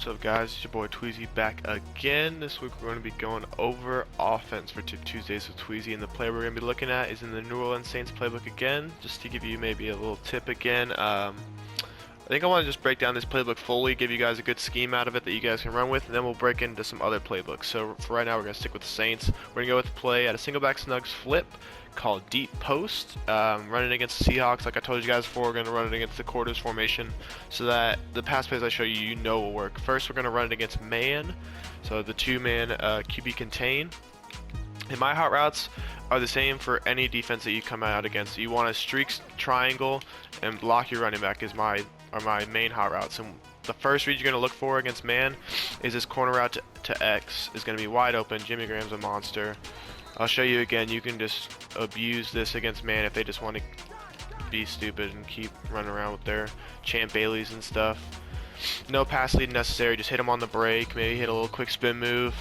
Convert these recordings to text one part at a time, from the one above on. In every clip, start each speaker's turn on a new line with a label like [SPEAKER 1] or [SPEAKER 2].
[SPEAKER 1] What's up, guys? It's your boy Tweezy back again. This week we're going to be going over offense for Tip Tuesdays with Tweezy, and the play we're going to be looking at is in the New Orleans Saints playbook again. Just to give you maybe a little tip again, I think I want to just break down this playbook fully, give you guys a good scheme out of it that you guys can run with, and then we'll break into some other playbooks. So for right now, we're going to stick with the Saints. We're going to go with the play at a Singleback Snugs Flip called Deep Post, running against the Seahawks. Like I told you guys before, we're going to run it against the quarters formation so that the pass plays I show you, you know will work. First, we're going to run it against man, so the two-man QB contain. And my hot routes are the same for any defense that you come out against. You want to streak triangle and block your running back are my main hot routes. And the first read you're going to look for against man is this corner route to X. Is going to be wide open. Jimmy Graham's a monster. I'll show you again. You can just abuse this against man if they just want to be stupid and keep running around with their Champ Baileys and stuff. No pass lead necessary. Just hit them on the break. Maybe hit a little quick spin move.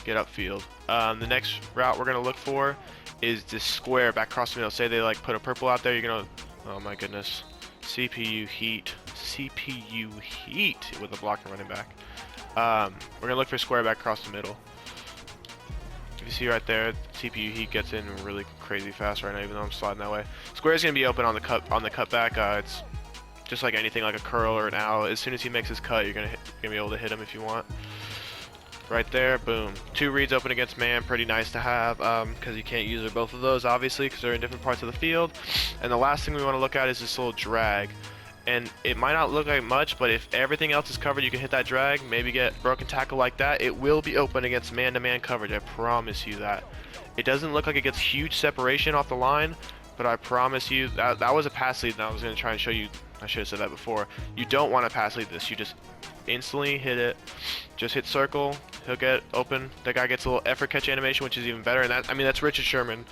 [SPEAKER 1] Get upfield. The next route we're going to look for is this square back across the middle. Say they like put a purple out there. You're going to, oh my goodness, CPU heat with a blocking running back. We're going to look for square back across the middle. You see right there, CPU heat gets in really crazy fast right now, even though I'm sliding that way. Square is going to be open on the cutback. It's just like anything, like a curl or an owl. As soon as he makes his cut, you're gonna be able to hit him if you want. Right there, boom. Two reads open against man, pretty nice to have, because you can't use both of those, obviously, because they're in different parts of the field. And the last thing we want to look at is this little drag. And it might not look like much, but if everything else is covered, you can hit that drag, maybe get broken tackle like that. It will be open against man-to-man coverage, I promise you that. It doesn't look like it gets huge separation off the line, but I promise you, that was a pass lead, and I was going to try and show you, I should have said that before. You don't want to pass lead this, you just instantly hit it, just hit circle, he'll get open. That guy gets a little effort catch animation, which is even better, and that, I mean, that's Richard Sherman,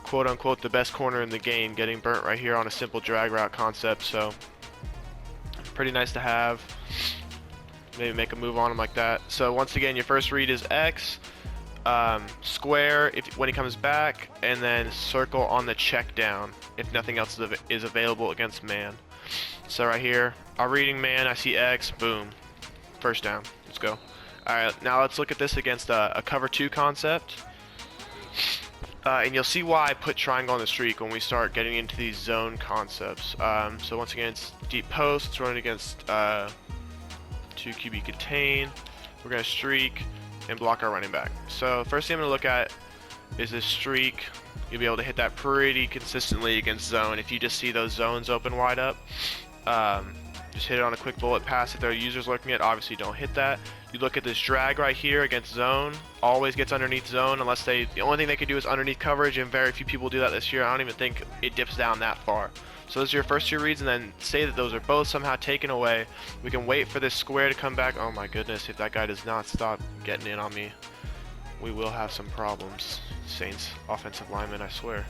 [SPEAKER 1] quote-unquote, the best corner in the game, getting burnt right here on a simple drag route concept, so pretty nice to have. Maybe make a move on him like that. So once again, your first read is X, square when he comes back, and then circle on the check down if nothing else is available against man. So right here, I'm reading man, I see X, boom, first down. Let's go. Alright, now let's look at this against a cover 2 concept. And you'll see why I put triangle on the streak when we start getting into these zone concepts. So once again, it's deep post, it's running against 2 QB contain. We're going to streak and block our running back. So first thing I'm going to look at is this streak. You'll be able to hit that pretty consistently against zone. If you just see those zones open wide up, just hit it on a quick bullet pass. If there are users looking at, obviously don't hit that. You look at this drag right here against zone, always gets underneath zone unless the only thing they can do is underneath coverage, and very few people do that this year. I don't even think it dips down that far. So those are your first 2 reads, and then say that those are both somehow taken away. We can wait for this square to come back. Oh my goodness, if that guy does not stop getting in on me, we will have some problems. Saints offensive lineman, I swear.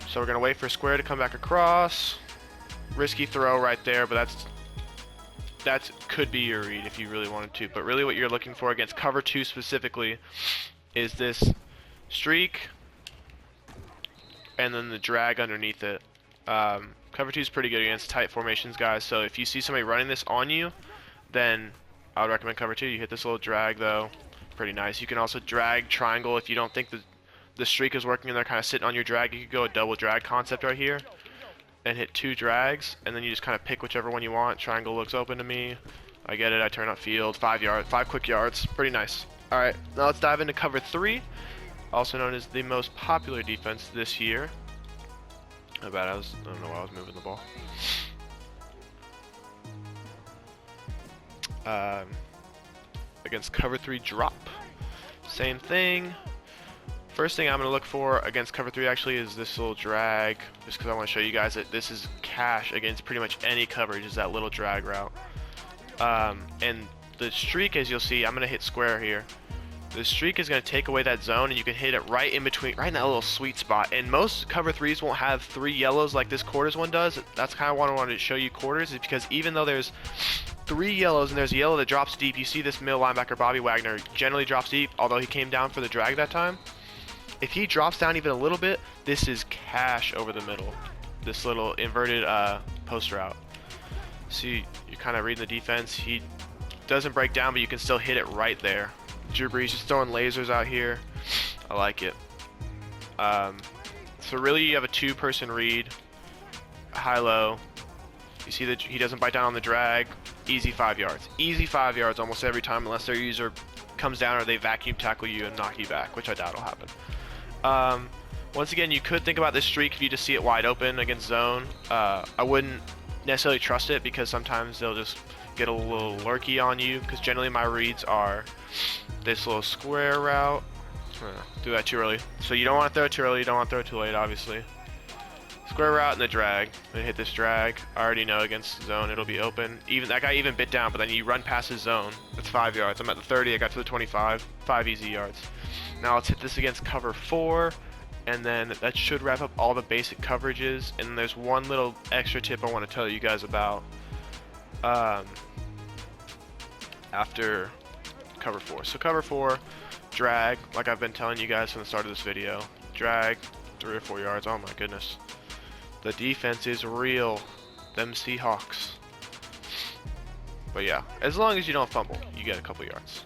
[SPEAKER 1] So we're going to wait for square to come back across. Risky throw right there, but that could be your read if you really wanted to. But really what you're looking for against cover 2 specifically is this streak and then the drag underneath it. Cover 2 is pretty good against tight formations, guys. So if you see somebody running this on you, then I would recommend cover 2. You hit this little drag though. Pretty nice. You can also drag triangle if you don't think the streak is working and they're kind of sitting on your drag. You could go a double drag concept right here and hit 2 drags, and then you just kind of pick whichever one you want. Triangle looks open to me. I get it. I turn upfield. 5 quick yards. Pretty nice. All right, now let's dive into cover 3, also known as the most popular defense this year. I don't know why I was moving the ball. Against cover 3 drop, same thing. First thing I'm going to look for against cover 3 actually is this little drag, just because I want to show you guys that this is cash against pretty much any coverage, is that little drag route. And the streak, as you'll see, I'm going to hit square here. The streak is going to take away that zone, and you can hit it right in between, right in that little sweet spot. And most cover 3s won't have 3 yellows like this quarters one does. That's kind of what I wanted to show you quarters, is because even though there's 3 yellows and there's a yellow that drops deep, you see this middle linebacker Bobby Wagner generally drops deep, although he came down for the drag that time. If he drops down even a little bit, this is cash over the middle. This little inverted post route. See, you're kind of reading the defense. He doesn't break down, but you can still hit it right there. Drew Brees just throwing lasers out here. I like it. So really you have a 2-person read, high-low. You see that he doesn't bite down on the drag. Easy 5 yards. Easy 5 yards almost every time, unless their user comes down or they vacuum tackle you and knock you back, which I doubt will happen. Once again, you could think about this streak if you just see it wide open against zone. I wouldn't necessarily trust it because sometimes they'll just get a little lurky on you, because generally my reads are this little square route. Do that too early. So you don't want to throw it too early, you don't want to throw it too late, obviously. Square route and the drag. I'm gonna hit this drag. I already know against zone it'll be open. Even that guy even bit down, but then you run past his zone. That's 5 yards. I'm at the 30. I got to the 25. 5 easy yards. Now let's hit this against cover 4, and then that should wrap up all the basic coverages. And there's one little extra tip I want to tell you guys about. After cover 4. So cover 4, drag, like I've been telling you guys from the start of this video. Drag 3 or 4 yards. Oh my goodness. The defense is real. Them Seahawks. But yeah, as long as you don't fumble, you get a couple yards.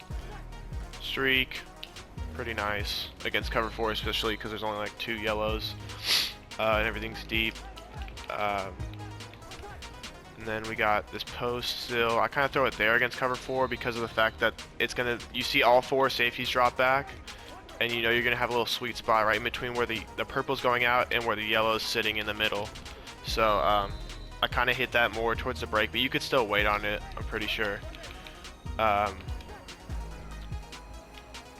[SPEAKER 1] Streak, pretty nice. Against cover 4 especially, because there's only like 2 yellows. And everything's deep. And then we got this post still. I kind of throw it there against cover 4 because of the fact that it's gonna, you see all 4 safeties drop back, and you know you're gonna have a little sweet spot right in between where the purple's going out and where the yellow's sitting in the middle. So I kind of hit that more towards the break, but you could still wait on it, I'm pretty sure.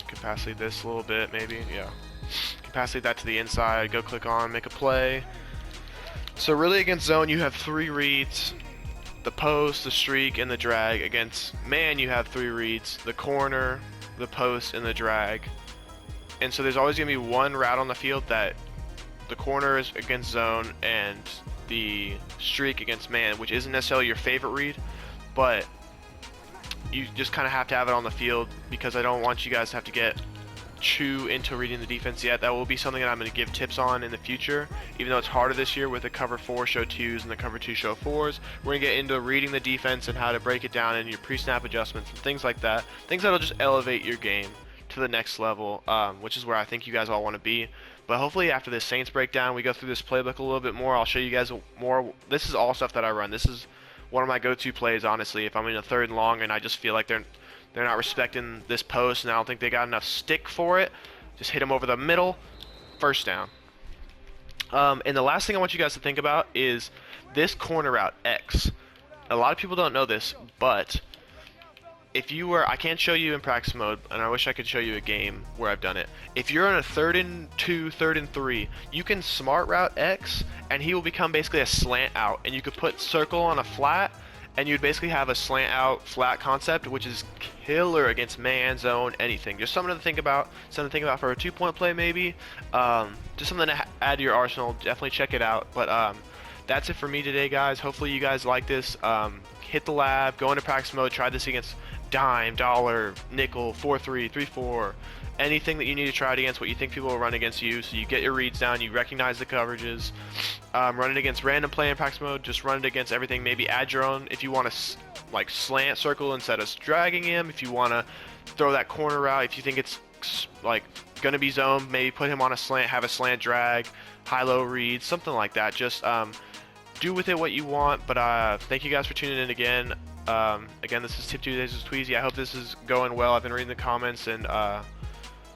[SPEAKER 1] Capacity this a little bit, maybe, yeah. Capacity that to the inside, go click on, make a play. So really against zone you have 3 reads. The post, the streak, and the drag. Against man you have 3 reads. The corner, the post, and the drag. And so there's always going to be one route on the field that the corner is against zone and the streak against man, which isn't necessarily your favorite read, but you just kind of have to have it on the field because I don't want you guys to have to get too into reading the defense yet. That will be something that I'm going to give tips on in the future, even though it's harder this year with the cover 4 show 2s and the cover 2 show 4s. We're going to get into reading the defense and how to break it down and your pre-snap adjustments and things like that. Things that'll just elevate your game to the next level, which is where I think you guys all want to be. But hopefully after this Saints breakdown, we go through this playbook a little bit more. I'll show you guys more. This is all stuff that I run. This is one of my go-to plays, honestly. If I'm in a 3rd and long and I just feel like they're not respecting this post and I don't think they got enough stick for it, just hit them over the middle, first down. And the last thing I want you guys to think about is this corner route, X. A lot of people don't know this, but if you were, I can't show you in practice mode, and I wish I could show you a game where I've done it. If you're on a 3rd and 2, 3rd and 3, you can smart route X, and he will become basically a slant out, and you could put circle on a flat, and you'd basically have a slant out flat concept, which is killer against man, zone, anything. Just something to think about. Something to think about for a 2-point play, maybe. Just something to add to your arsenal. Definitely check it out. But that's it for me today, guys. Hopefully you guys like this. Hit the lab, go into practice mode, try this against dime, dollar, nickel, 4-3, 3-4, anything that you need to try it against, what you think people will run against you, so you get your reads down, you recognize the coverages. Run it against random play in practice mode, just run it against everything, maybe add your own if you want to like slant circle instead of dragging him, if you want to throw that corner route, if you think it's like gonna be zone, maybe put him on a slant, have a slant drag, high-low read, something like that. Just do with it what you want, but thank you guys for tuning in again. Again, this is Tip Tuesdays with Tweezy. I hope this is going well. I've been reading the comments and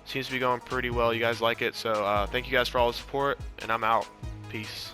[SPEAKER 1] seems to be going pretty well. You guys like it, so thank you guys for all the support, and I'm out. Peace.